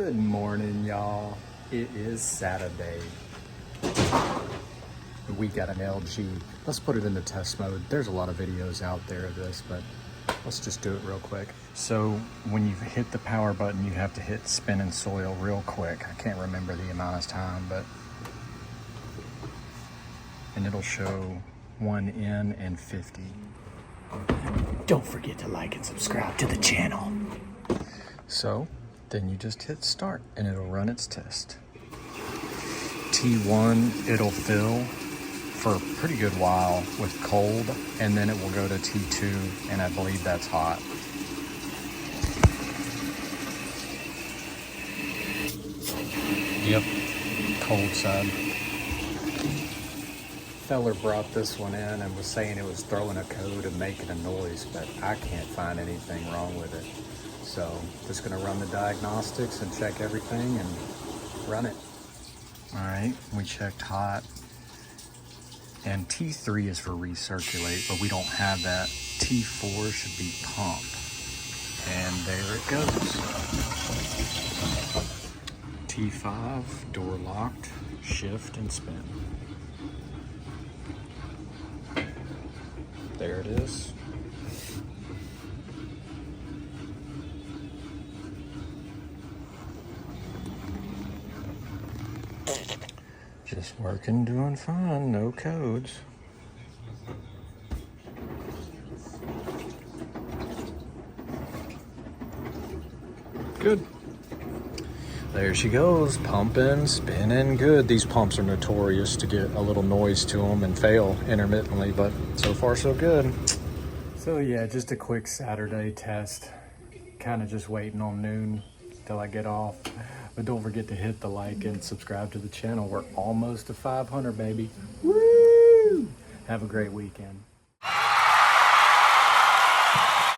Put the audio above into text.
Good morning, y'all. It is Saturday. We got an LG. Let's put it into test mode. There's a lot of videos out there of this, but let's just do it real quick. So when you hit the power button, you have to hit spin and soil real quick. I can't remember the amount of time, and it'll show 1 in and 50. Don't forget to like and subscribe to the channel. So then you just hit start and it'll run its test. T1, it'll fill for a pretty good while with cold, and then it will go to T2, and I believe that's hot. Yep, cold side. Feller brought this one in and was saying it was throwing a code and making a noise, but I can't find anything wrong with it. So just gonna run the diagnostics and check everything and run it. All right, we checked hot. And T3 is for recirculate, but we don't have that. T4 should be pump. And there it goes. T5, door locked, shift and spin. There it is. Just working, doing fine, no codes. Good. There she goes, pumping, spinning good. These pumps are notorious to get a little noise to them and fail intermittently, but so far so good. So yeah, just a quick Saturday test. Kind of just waiting on noon till I get off. But don't forget to hit the like and subscribe to the channel. We're almost to 500, baby. Woo! Have a great weekend.